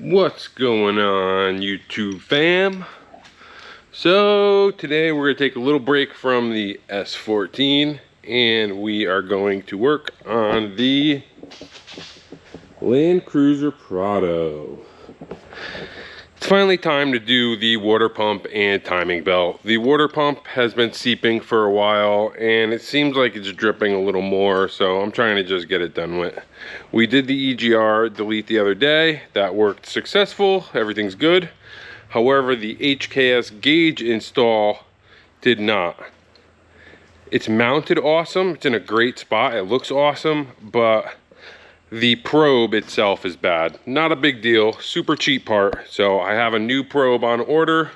What's going on, YouTube fam? So today we're going to take a little break from the S14 and we are going to work on the Land Cruiser Prado. It's finally time to do the water pump and timing belt. The water pump has been seeping for a while and it seems like it's dripping a little more, so I'm trying to just get it done with. We did the EGR delete the other day. That worked successful. Everything's good. However, the HKS gauge install did not. It's mounted awesome. It's in a great spot. It looks awesome, but the probe itself is bad. Not a big deal, super cheap part. So I have a new probe on order.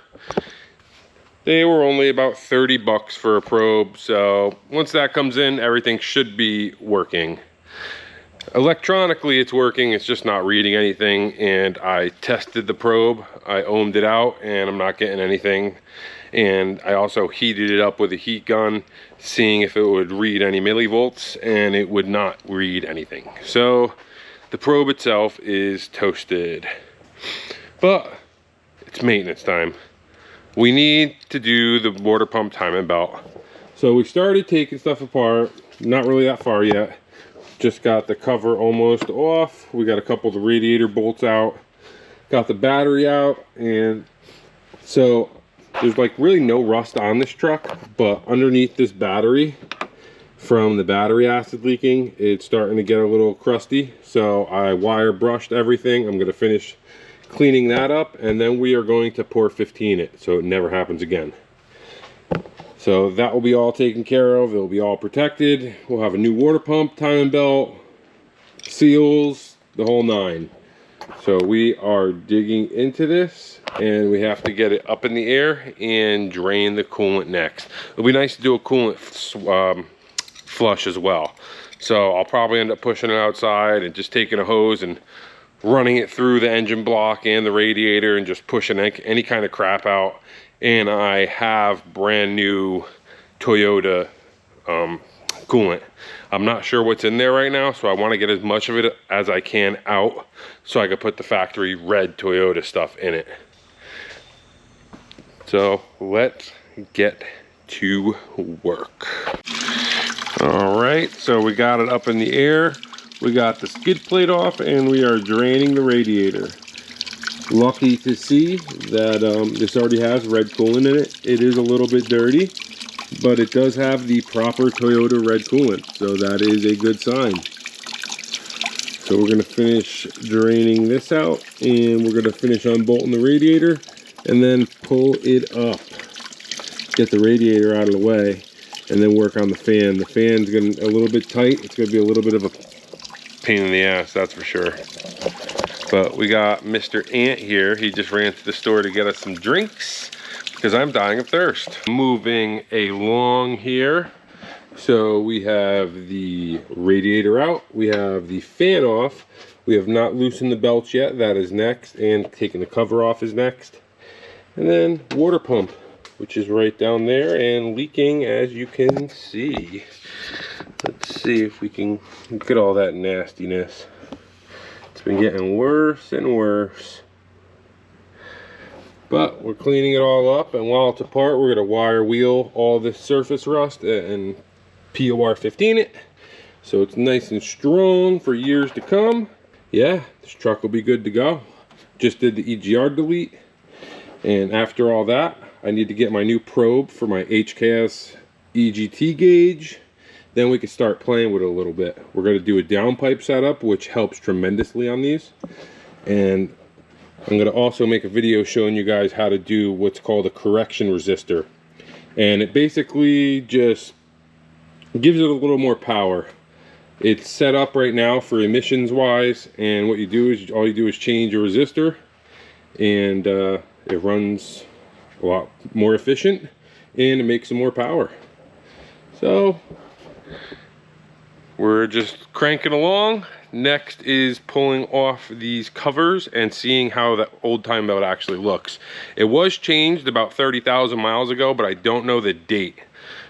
They were only about 30 bucks for a probe. So once that comes in, everything should be working. Electronically it's working, it's just not reading anything. And I tested the probe, I ohmed it out and I'm not getting anything. And I also heated it up with a heat gun, seeing if it would read any millivolts, and it would not read anything. So the probe itself is toasted. But it's maintenance time. We need to do the water pump timing belt. So we started taking stuff apart, not really that far yet. Just got the cover almost off. We got a couple of the radiator bolts out. Got the battery out, and so there's like really no rust on this truck, but underneath this battery, from the battery acid leaking, it's starting to get a little crusty. So I wire brushed everything. I'm gonna finish cleaning that up, and then we are going to pour 15 it so it never happens again. So that will be all taken care of. It'll be all protected. We'll have a new water pump, timing belt, seals, the whole nine. So we are digging into this, and we have to get it up in the air and drain the coolant next. It'll be nice to do a coolant flush as well. So I'll probably end up pushing it outside and just taking a hose and running it through the engine block and the radiator and just pushing any kind of crap out. And I have brand new Toyota coolant. I'm not sure what's in there right now, so I want to get as much of it as I can out so I can put the factory red Toyota stuff in it. So let's get to work. All right, so we got it up in the air. We got the skid plate off and we are draining the radiator. Lucky to see that this already has red coolant in it. It is a little bit dirty, but it does have the proper Toyota red coolant, so that is a good sign. So we're gonna finish draining this out, and we're gonna finish unbolting the radiator, and then pull it up. Get the radiator out of the way, and then work on the fan. The fan's getting a little bit tight. It's gonna be a little bit of a pain in the ass, that's for sure. But we got Mr. Ant here. He just ran to the store to get us some drinks because I'm dying of thirst. Moving along here. So we have the radiator out. We have the fan off. We have not loosened the belts yet. That is next. And taking the cover off is next. And then water pump, which is right down there and leaking, as you can see. Let's see if we can get all that nastiness. It's been getting worse and worse. But we're cleaning it all up, and while it's apart, we're gonna wire wheel all this surface rust and POR 15 it, so it's nice and strong for years to come. Yeah, this truck will be good to go. Just did the EGR delete, and after all that, I need to get my new probe for my HKS EGT gauge. Then we can start playing with it a little bit. We're going to do a downpipe setup, which helps tremendously on these. And I'm going to also make a video showing you guys how to do what's called a correction resistor. And it basically just gives it a little more power. It's set up right now for emissions wise, and what you do is all you do is change your resistor, and it runs a lot more efficient and it makes some more power. So we're just cranking along. Next is pulling off these covers and seeing how the old time belt actually looks. It was changed about 30,000 miles ago, but I don't know the date.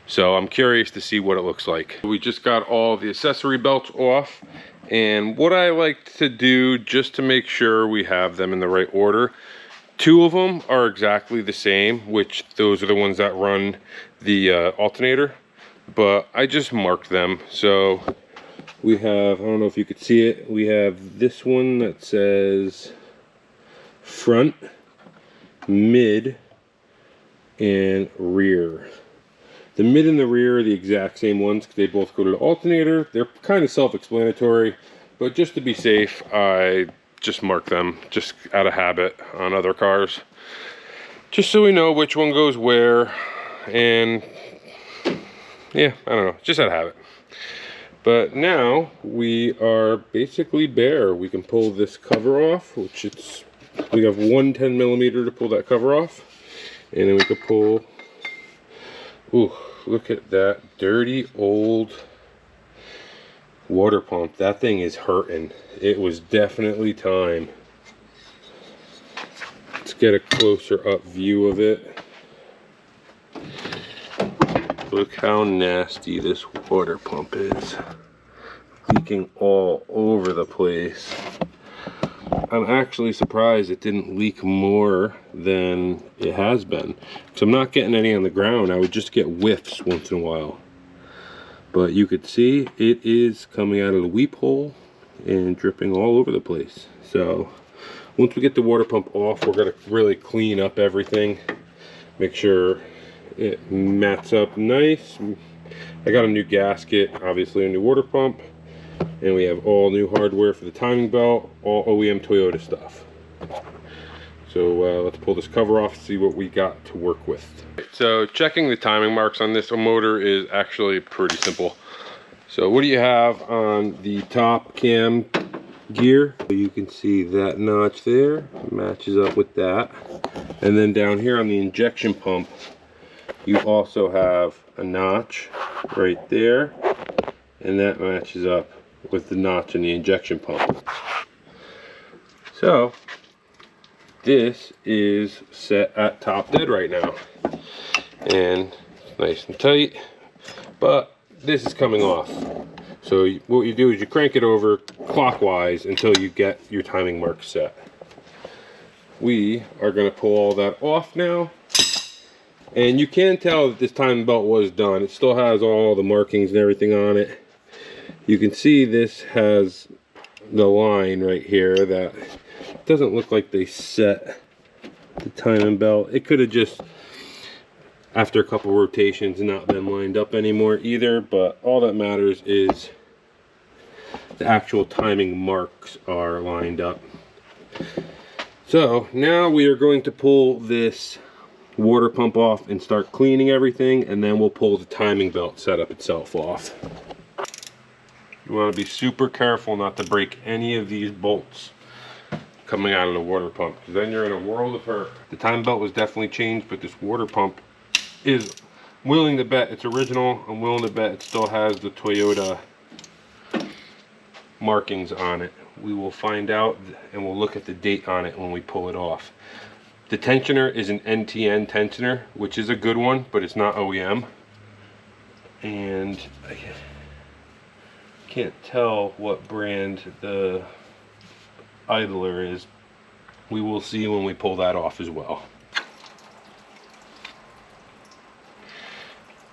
So I'm curious to see what it looks like. We just got all the accessory belts off And what I like to do, just to make sure we have them in the right order, 2 of them are exactly the same, which those are the ones that run the alternator, but I just marked them. So we have, I don't know if you could see it, we have this one that says front, mid, and rear. The mid and the rear are the exact same ones because they both go to the alternator. They're kind of self-explanatory, but just to be safe, I just mark them just out of habit on other cars, just so we know which one goes where. And yeah, I don't know, just out of habit. But now we are basically bare. We can pull this cover off, which we have one 10mm to pull that cover off, and then we could pull. Ooh, look at that dirty old water pump. That thing is hurting. It was definitely time. Let's get a closer up view of it. Look how nasty this water pump is. Leaking all over the place. I'm actually surprised it didn't leak more than it has been. So I'm not getting any on the ground. I would just get whiffs once in a while. But you could see it is coming out of the weep hole and dripping all over the place. So once we get the water pump off, we're gonna really clean up everything. Make sure it mats up nice. I got a new gasket, obviously a new water pump, and we have all new hardware for the timing belt, all OEM Toyota stuff. So let's pull this cover off, see what we got to work with. So checking the timing marks on this motor is actually pretty simple. So what do you have on the top cam gear? You can see that notch there matches up with that. And then down here on the injection pump, you also have a notch right there, and that matches up with the notch in the injection pump. So this is set at top dead right now, and nice and tight, but this is coming off. So what you do is you crank it over clockwise until you get your timing mark set. We are going to pull all that off now. And you can tell that this timing belt was done. It still has all the markings and everything on it. You can see this has the line right here that doesn't look like they set the timing belt. It could have just, after a couple rotations, not been lined up anymore either, but all that matters is the actual timing marks are lined up. So now we are going to pull this water pump off and start cleaning everything, and then we'll pull the timing belt setup itself off. You want to be super careful not to break any of these bolts coming out of the water pump, because then you're in a world of hurt. The timing belt was definitely changed, but this water pump is, willing to bet it's original. I'm willing to bet it still has the Toyota markings on it. We will find out, and we'll look at the date on it when we pull it off. The tensioner is an NTN tensioner, which is a good one, but it's not OEM. And I can't tell what brand the idler is. We will see when we pull that off as well.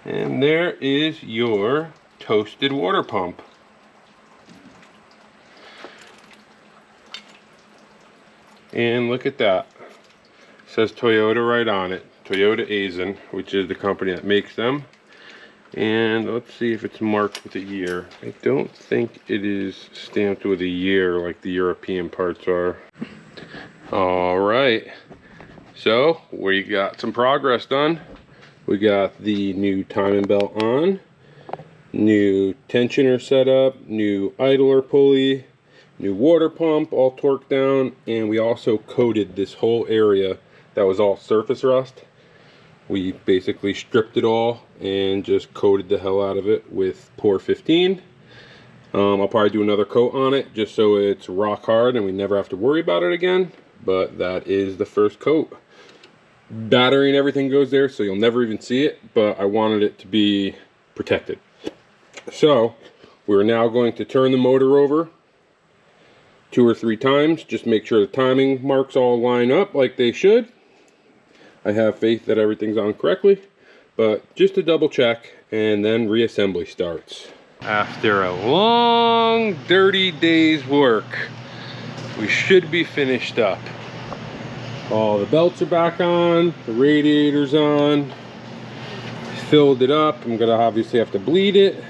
And there is your toasted water pump. And look at that. It says Toyota right on it. Toyota Aisin, which is the company that makes them. And let's see if it's marked with a year. I don't think it is stamped with a year like the European parts are. Alright, so we got some progress done. We got the new timing belt on, new tensioner setup, new idler pulley, new water pump all torqued down, and we also coated this whole area that was all surface rust. We basically stripped it all and just coated the hell out of it with Pour 15. I'll probably do another coat on it just so it's rock hard and we never have to worry about it again. But that is the first coat. Battery and everything goes there, so you'll never even see it, but I wanted it to be protected. So we're now going to turn the motor over 2 or 3 times. Just make sure the timing marks all line up like they should. I have faith that everything's on correctly, but just to double check, and then reassembly starts. After a long, dirty day's work, we should be finished up. All the belts are back on, the radiator's on. Filled it up. I'm gonna obviously have to bleed it.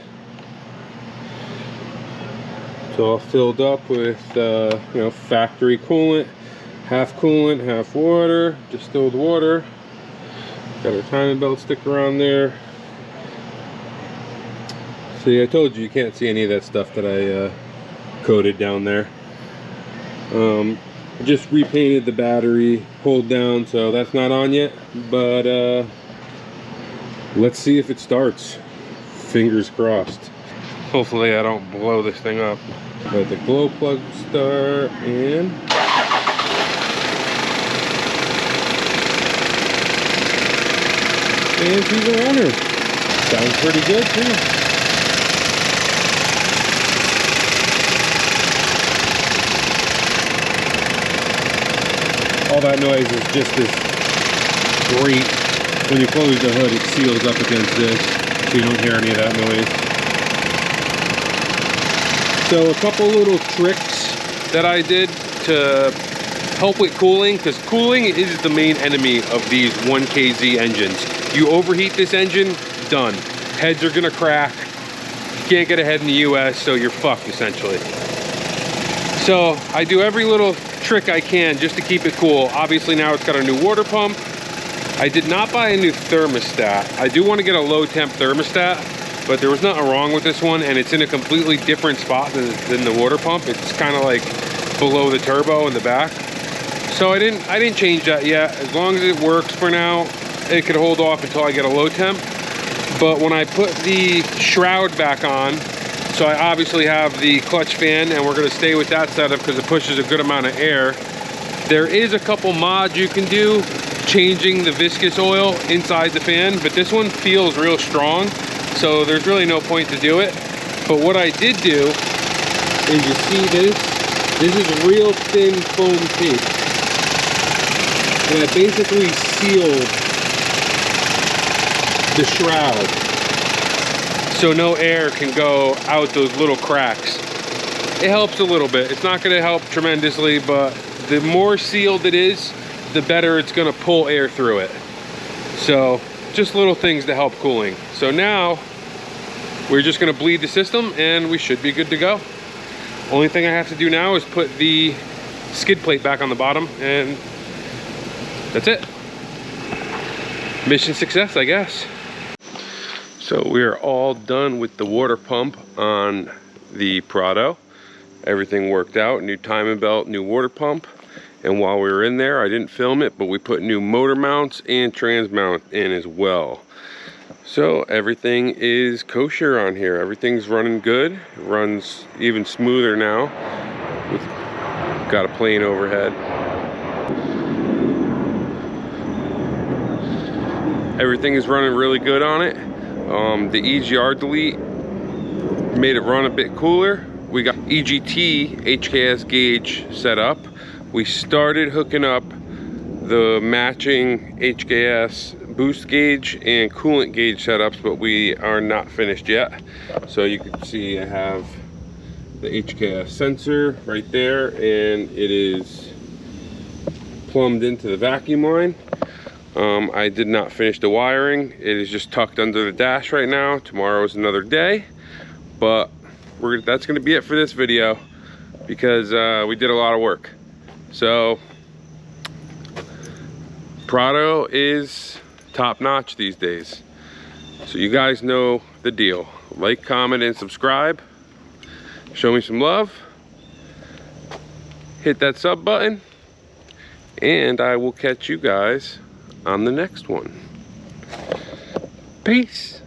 It's all filled up with you know, factory coolant, half water, distilled water. Got our timing belt sticker on there. See, I told you can't see any of that stuff that I coated down there. Just repainted the battery, pulled down, so that's not on yet, but let's see if it starts. Fingers crossed. Hopefully I don't blow this thing up. Let the glow plug start, and she's a runner. Sounds pretty good too. All that noise is just this grate. When you close the hood, it seals up against this, so you don't hear any of that noise. So a couple little tricks that I did to help with cooling, because cooling is the main enemy of these 1KZ engines. You overheat this engine, done. Heads are gonna crack. You can't get ahead in the US, so you're fucked essentially. So I do every little trick I can just to keep it cool. Obviously now it's got a new water pump. I did not buy a new thermostat. I do want to get a low temp thermostat, but there was nothing wrong with this one, and it's in a completely different spot than the water pump. It's kind of like below the turbo in the back. So I didn't change that yet. As long as it works for now, it could hold off until I get a low temp. But when I put the shroud back on, so I obviously have the clutch fan, and we're gonna stay with that setup because it pushes a good amount of air. There is a couple mods you can do, changing the viscous oil inside the fan, but this one feels real strong, so there's really no point to do it. But what I did do is, you see this is real thin foam tape. And I basically sealed the shroud, so no air can go out those little cracks. It helps a little bit. It's not gonna help tremendously, but the more sealed it is, the better it's gonna pull air through it. So just little things to help cooling. So now we're just gonna bleed the system and we should be good to go. Only thing I have to do now is put the skid plate back on the bottom, and that's it. Mission success, I guess. So we are all done with the water pump on the Prado. Everything worked out, new timing belt, new water pump. And while we were in there, I didn't film it, but we put new motor mounts and trans mount in as well. So everything is kosher on here. Everything's running good. It runs even smoother now. We've got a plane overhead. Everything is running really good on it. The EGR delete made it run a bit cooler. We got EGT HKS gauge set up. We started hooking up the matching HKS boost gauge and coolant gauge setups, but we are not finished yet. So you can see I have the HKS sensor right there, and it is plumbed into the vacuum line. I did not finish the wiring. It is just tucked under the dash right now. Tomorrow is another day, but that's gonna be it for this video, because we did a lot of work. So Prado is top notch these days. So you guys know the deal. Like, comment, and subscribe. Show me some love. Hit that sub button, and I will catch you guys on the next one. Peace.